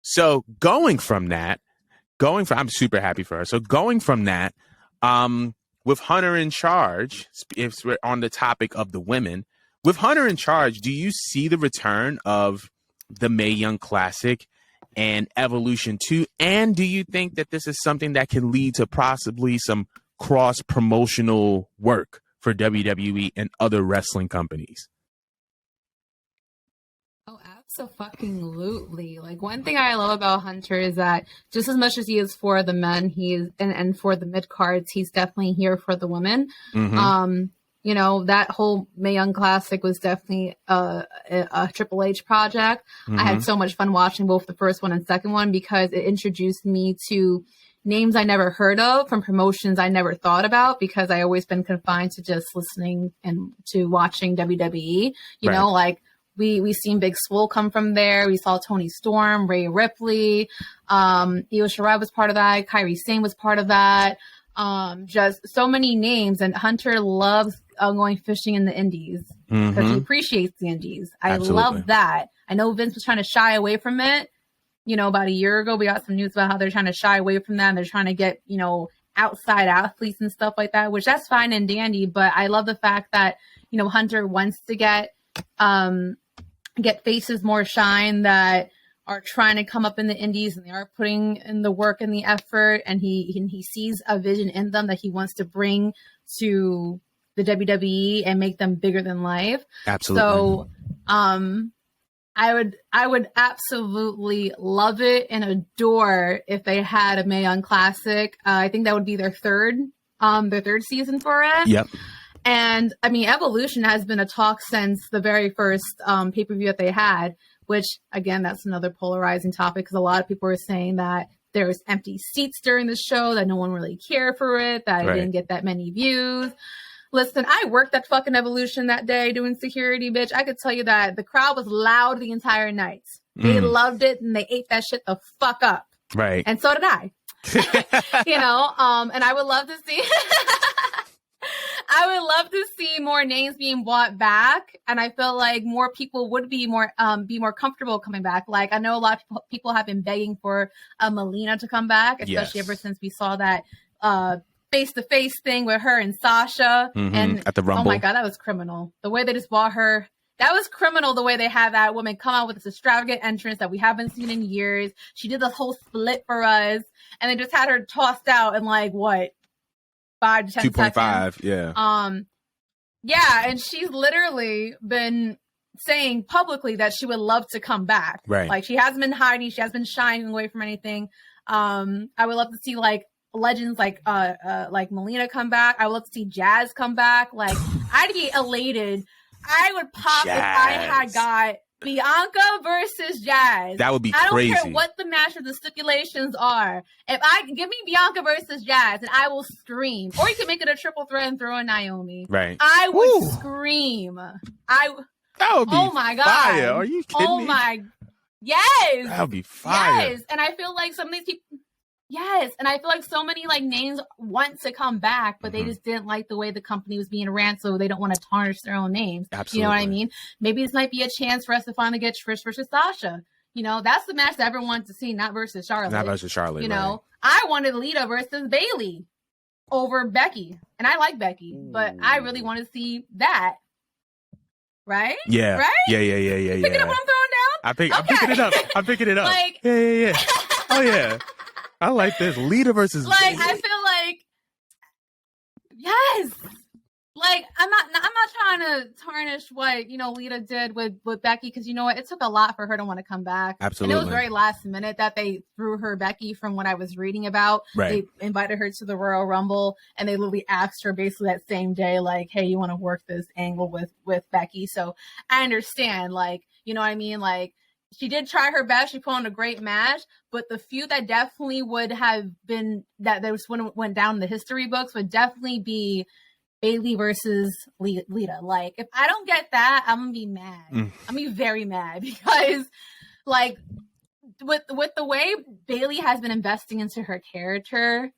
So I'm super happy for her. So going from that, with Hunter in charge, if we're on the topic of the women, with Hunter in charge, do you see the return of the Mae Young Classic and Evolution 2? And do you think that this is something that can lead to possibly some cross-promotional work for WWE and other wrestling companies? Oh, absolutely. Like, one thing I love about Hunter is that just as much as he is for the men, he is and for the mid cards, he's definitely here for the women. Mm-hmm. You know, that whole Mae Young Classic was definitely a Triple H project. Mm-hmm. I had so much fun watching both the first one and second one because it introduced me to names I never heard of from promotions I never thought about because I always been confined to just listening and to watching WWE. You know, like we seen Big Swole come from there. We saw Tony Storm, Rhea Ripley, Io Shirai was part of that. Kairi Sane was part of that. Just so many names, and Hunter loves going fishing in the indies because he appreciates the indies. I love that. I know Vince was trying to shy away from it. You know, about a year ago, we got some news about how they're trying to shy away from that. And they're trying to get, you know, outside athletes and stuff like that, which that's fine and dandy. But I love the fact that, you know, Hunter wants to get faces more shine that are trying to come up in the indies, and they are putting in the work and the effort, and he sees a vision in them that he wants to bring to the WWE and make them bigger than life. Absolutely. So I would absolutely love it and adore if they had a Mae Young Classic. I think that would be their third season for it. Yep. And I mean, Evolution has been a talk since the very first pay-per-view that they had, which again, that's another polarizing topic because a lot of people are saying that there was empty seats during the show, that no one really cared for it, that it didn't get that many views. Listen, I worked at fucking Evolution that day doing security, bitch. I could tell you that the crowd was loud the entire night. They loved it and they ate that shit the fuck up. Right. And so did I. You know, and I would love to see I would love to see more names being brought back, and I feel like more people would be more comfortable coming back. Like, I know a lot of people have been begging for Melina to come back, especially ever since we saw that face-to-face thing with her and Sasha. And at the Rumble. Oh my God, that was criminal. The way they just bought her. That was criminal, the way they had that woman come out with this extravagant entrance that we haven't seen in years. She did this whole split for us, and they just had her tossed out in like, what, 5 to 10 2.5, seconds. yeah. Yeah, and she's literally been saying publicly that she would love to come back. Right. Like, she hasn't been hiding. She hasn't been shying away from anything. I would love to see, like, legends like Melina come back. I would love to see Jazz come back. Like, I'd be elated. I would pop if I had got Bianca versus Jazz. That would be crazy. I don't care what the match or the stipulations are. If give me Bianca versus Jazz, and I will scream. Or you can make it a triple threat and throw in Naomi. Right. I would scream. That would be oh my God. fire. Are you kidding me? Oh my. Yes. That would be fire. Yes. And I feel like some of these people. Yes, and I feel like so many like names want to come back, but they just didn't like the way the company was being ran, so they don't want to tarnish their own names. Absolutely. You know what I mean? Maybe this might be a chance for us to finally get Trish versus Sasha. You know, that's the match that everyone wants to see, not versus Charlotte. Not versus Charlotte. You know, I wanted Lita versus Bayley over Becky, and I like Becky, but I really want to see that. Right? Yeah. Right? Yeah. Picking up what I'm throwing down? I'm picking it up. I'm picking it up. Like, yeah. Oh yeah. I like this. Lita versus like, Bayley. I feel like, yes. Like, I'm not trying to tarnish what, you know, Lita did with Becky, because you know what? It took a lot for her to want to come back. Absolutely. And it was very last minute that they threw her Becky from what I was reading about. Right. They invited her to the Royal Rumble, and they literally asked her basically that same day, like, hey, you want to work this angle with Becky? So I understand, like, you know what I mean? Like, she did try her best. She put on a great match, but the feud that definitely would have been that there was when it went down in the history books would definitely be Bayley versus Lita. Like, if I don't get that, I'm gonna be mad. I'm gonna be very mad because, like, with the way Bayley has been investing into her character,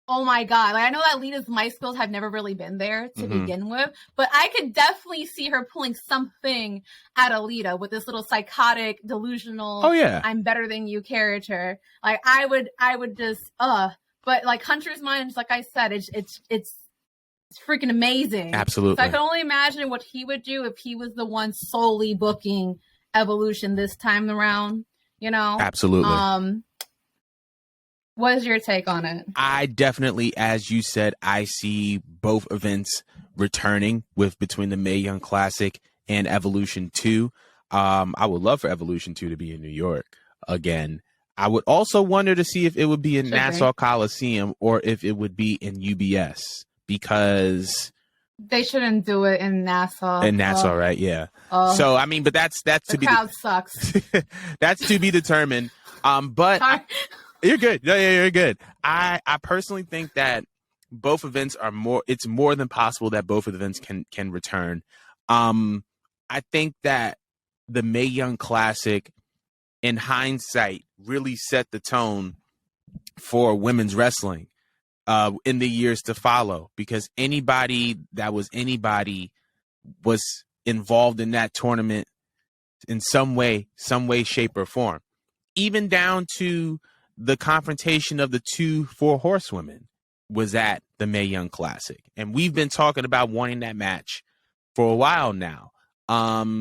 oh my God. Like, I know that Lita's mic skills have never really been there to begin with, but I could definitely see her pulling something out of Lita with this little psychotic, delusional, Oh yeah, I'm better than you character. Like I would just, but like Hunter's Mind, like I said, it's freaking amazing. absolutely. So I can only imagine what he would do if he was the one solely booking Evolution this time around, you know? Absolutely. What is your take on it? I definitely, as you said, I see both events returning with between the Mae Young Classic and Evolution 2. I would love for Evolution 2 to be in New York again. I would also wonder to see if it would be in Nassau Coliseum or if it would be in UBS, because they shouldn't do it in Nassau. In Nassau, right? Yeah. So I mean, but that's to be, the crowd sucks. That's to be determined. But you're good. Yeah, you're good. I personally think that both events are it's more than possible that both events can return. I think that the Mae Young Classic, in hindsight, really set the tone for women's wrestling in the years to follow, because anybody was involved in that tournament in some way, shape, or form, even down to the confrontation of the 2 4 horsewomen was at the Mae Young Classic. And we've been talking about wanting that match for a while now,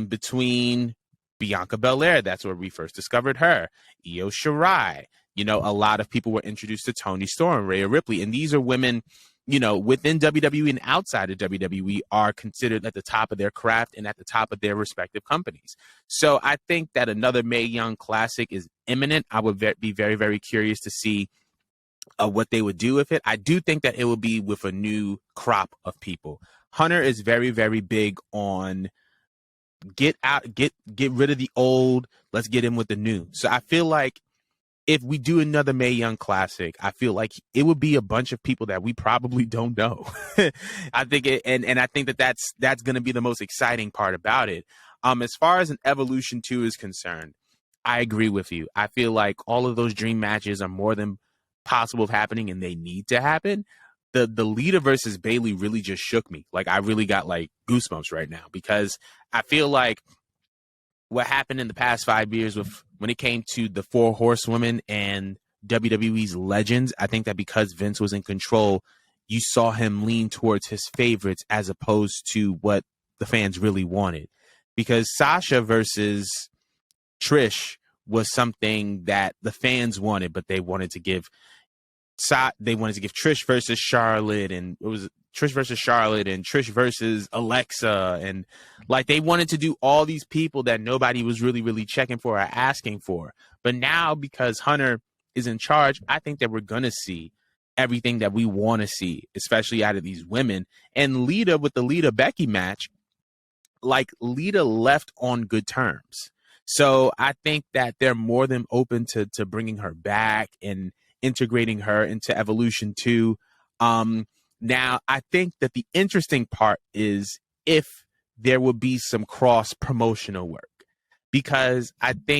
between Bianca Belair. That's where we first discovered her. Io Shirai. You know, a lot of people were introduced to Toni Storm, Rhea Ripley. And these are women, you know, within WWE and outside of WWE are considered at the top of their craft and at the top of their respective companies. So I think that another Mae Young Classic is imminent. I would be very, very curious to see what they would do with it. I do think that it will be with a new crop of people. Hunter is very, very big on get rid of the old. Let's get in with the new. So I feel like if we do another Mae Young Classic, I feel like it would be a bunch of people that we probably don't know. I think and I think that that's going to be the most exciting part about it. As far as an Evolution 2 is concerned, I agree with you. I feel like all of those dream matches are more than possible of happening, and they need to happen. The Lita versus Bayley really just shook me. Like, I really got like goosebumps right now, because I feel like what happened in the past 5 years when it came to the 4 horsewomen and WWE's legends, I think that because Vince was in control, you saw him lean towards his favorites as opposed to what the fans really wanted. Because Sasha versus Trish was something that the fans wanted, but they wanted to give Trish versus Charlotte, and it was Trish versus Charlotte and Trish versus Alexa, and like they wanted to do all these people that nobody was really checking for or asking for. But now, because Hunter is in charge, I think that we're gonna see everything that we want to see, especially out of these women. And Lita, with the Lita Becky match, like, Lita left on good terms, so I think that they're more than open to bringing her back and integrating her into Evolution 2. Now, I think that the interesting part is if there will be some cross promotional work, because I don't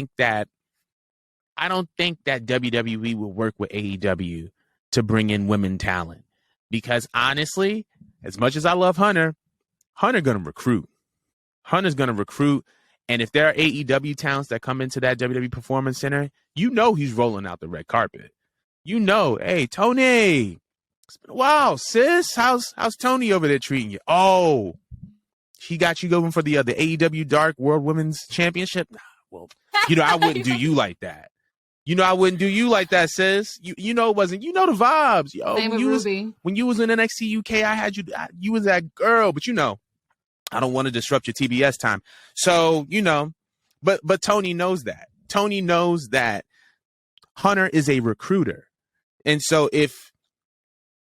think that WWE will work with AEW to bring in women talent, because honestly, as much as I love Hunter's going to recruit. Hunter's going to recruit. And if there are AEW talents that come into that WWE Performance Center, you know he's rolling out the red carpet. You know, hey, Tony, it's been a while, sis. How's Tony over there treating you? Oh, he got you going for the AEW Dark World Women's Championship? Well, I wouldn't do you like that. I wouldn't do you like that, sis. You know it wasn't. You know the vibes. Yo, when you was in NXT UK, I had you. You was that girl, but I don't want to disrupt your TBS time. So, but Tony knows that. Tony knows that Hunter is a recruiter. And so if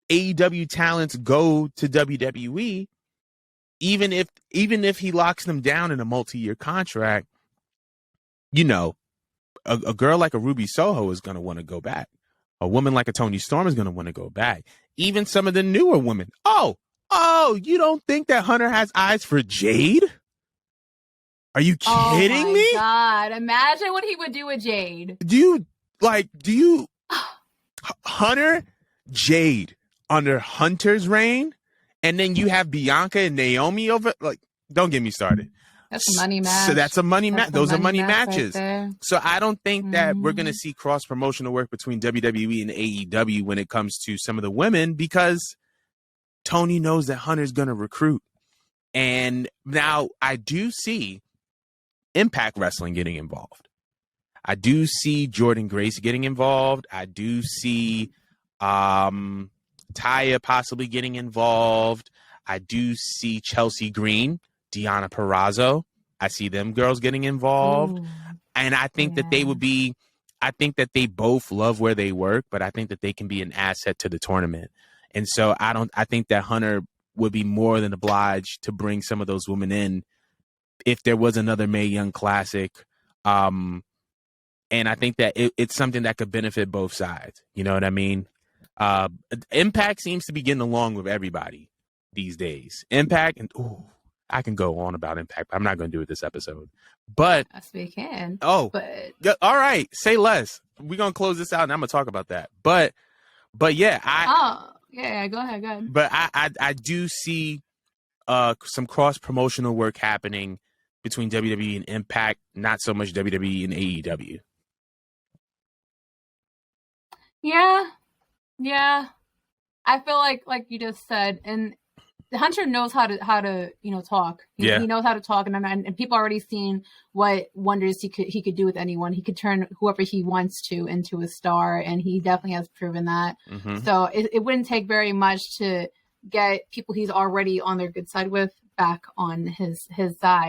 AEW talents go to WWE, even if he locks them down in a multi-year contract, a girl like a Ruby Soho is going to want to go back. A woman like a Toni Storm is going to want to go back. Even some of the newer women. Oh, you don't think that Hunter has eyes for Jade? Are you kidding me? Oh my God. Imagine what he would do with Jade. Hunter, Jade, under Hunter's reign, and then you have Bianca and Naomi over. Like, don't get me started. That's a money match. So that's a money match. Those are money matches. Right, so I don't think that we're going to see cross promotional work between WWE and AEW when it comes to some of the women, because Tony knows that Hunter's going to recruit. And now I do see Impact Wrestling getting involved. I do see Jordan Grace getting involved. I do see Taya possibly getting involved. I do see Chelsea Green, Deonna Purrazzo. I see them girls getting involved. Ooh, and I think that they would be, I think that they both love where they work, but I think that they can be an asset to the tournament. And so I think that Hunter would be more than obliged to bring some of those women in if there was another Mae Young Classic. And I think that it's something that could benefit both sides. You know what I mean? Impact seems to be getting along with everybody these days. Impact, and I can go on about Impact, but I'm not going to do it this episode. But yes, we can. All right, say less. We're going to close this out, and I'm going to talk about that. But yeah, go ahead. But I do see some cross promotional work happening between WWE and Impact, not so much WWE and AEW. Yeah. I feel like you just said, and Hunter knows how to talk. He knows how to talk, and people already seen what wonders he could do with anyone. He could turn whoever he wants to into a star, and he definitely has proven that. Mm-hmm. So it wouldn't take very much to get people he's already on their good side with back on his side.